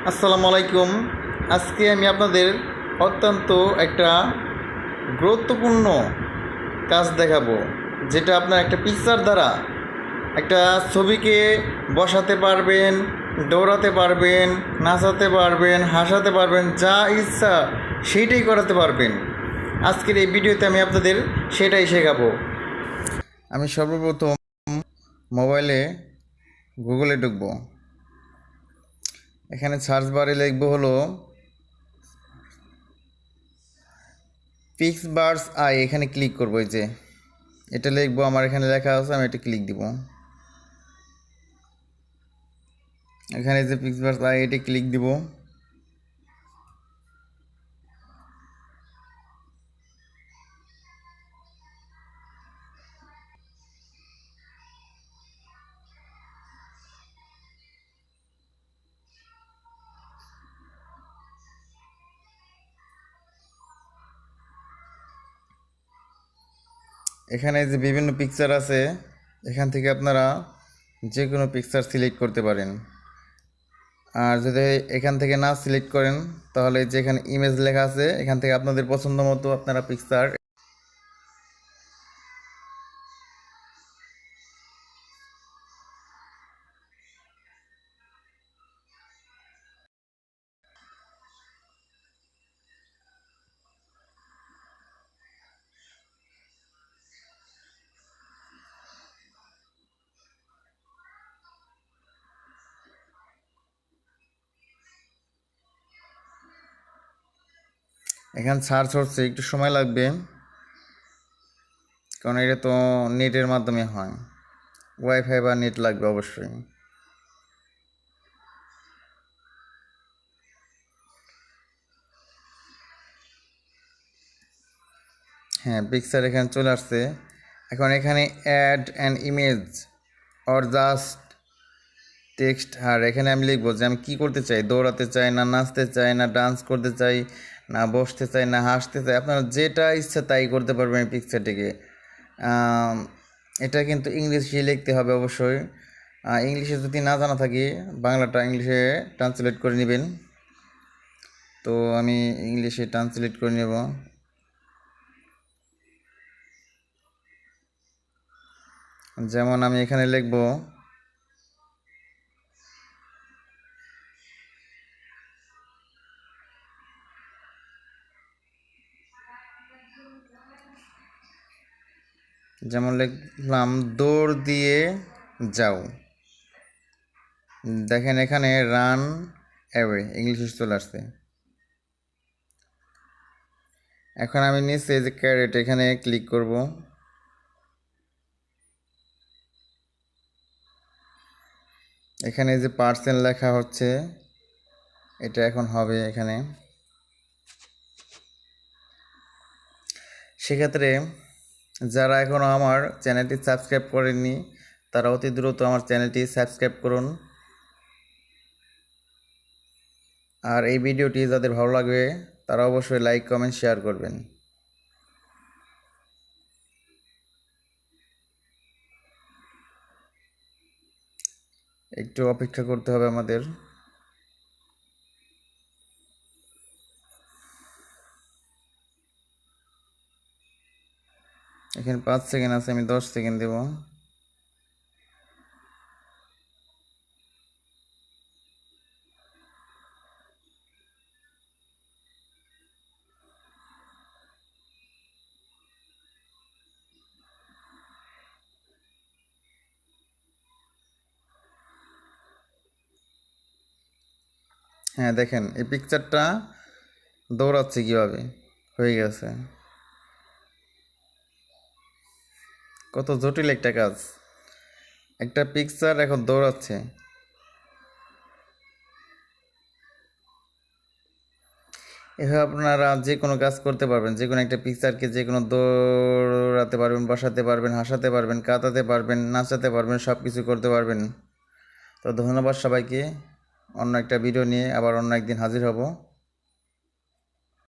আসসালামু আলাইকুম। আজকে আমি আপনাদের অত্যন্ত একটা গুরুত্বপূর্ণ কাজ দেখাবো, যেটা আপনার একটা পিকচার দ্বারা একটা ছবিকে বসাতে পারবেন, দৌড়াতে পারবেন, নাচাতে পারবেন, হাসাতে পারবেন, যা ইচ্ছা সেইটাই করাতে পারবেন। আজকের এই ভিডিওতে আমি আপনাদের সেটাই শেখাবো। আমি সর্বপ্রথম মোবাইলে গুগলে ঢুকবো। এখানে সার্চ বারে লিখবো হলো পিক্সবার্ডস আই। এখানে ক্লিক করবো। এই যে এটা লিখবো, আমার এখানে লেখা আছে, আমি এটা ক্লিক দিব। এখানে যে পিক্সবার্ডস আই, এটা ক্লিক দিব। এখানে যে বিভিন্ন পিকচার আছে, এখান থেকে আপনারা যে কোনো পিকচার সিলেক্ট করতে পারেন। আর যদি এখান থেকে না সিলেক্ট করেন, তাহলে যেখানে ইমেজ লেখা আছে, এখান থেকে আপনাদের পছন্দ মতো আপনারা পিকচার। এখানে সার্চ হচ্ছে, একটু সময় লাগবে, কারণ এটা তো নেটের মাধ্যমে হয়। ওয়াইফাই বা নেট লাগবে অবশ্যই। হ্যাঁ, পিকচার এখানে চলে আসছে। এখন এখানে add an image or just text. আর এখানে আমি লিখবো যে আমি কী করতে চাই, দৌড়াতে চাই, না নাচতে চাই, না ডান্স করতে চাই, না বসতে চাই, না হাসতে চাই। আপনারা যেটা ইচ্ছা তাই করতে পারবেন এই পিকচারটিকে। এটা কিন্তু ইংলিশে লিখতে হবে অবশ্যই। ইংলিশে যদি না জানা থাকে, বাংলাটা ইংলিশে ট্রান্সলেট করে নেবেন। তো আমি ইংলিশে ট্রান্সলেট করে নেব। যেমন আমি এখানে লিখব, যেমন লিখলাম দৌড় দিয়ে যাও। দেখেন এখানে রান অ্যাওয়ে ইংলিশে চলে আসছে। এখন আমি নিচে যে ক্যারেট, এখানে ক্লিক করব। এখানে যে পার্সেন্ট লেখা হচ্ছে, এটা এখন হবে এখানে। সেক্ষেত্রে যারা এখনও আমার চ্যানেলটি সাবস্ক্রাইব করেননি, তারা অতি দ্রুত আমার চ্যানেলটি সাবস্ক্রাইব করুন। আর এই ভিডিওটি যাদের ভালো লাগবে, তারা অবশ্যই লাইক, কমেন্ট, শেয়ার করবেন। একটু অপেক্ষা করতে হবে আমাদের। এখানে 5 সেকেন্ড আছে, আমি 10 সেকেন্ড দেব। হ্যাঁ, দেখেন এই পিকচারটা দৌড়াচ্ছে কীভাবে, হয়ে গেছে। কত জটিল একটা কাজ, একটা পিকচার এখন দৌড়াচ্ছে। এভাবে আপনারা যে কোনো কাজ করতে পারবেন, যে কোনো একটা পিকচারকে যে কোনো দৌড়াতে পারবেন, বসাতে পারবেন, হাসাতে পারবেন, কাঁদাতে পারবেন, নাচাতে পারবেন, সব কিছু করতে পারবেন। তো ধন্যবাদ সবাইকে। অন্য একটা ভিডিও নিয়ে আবার অন্য একদিন হাজির হব।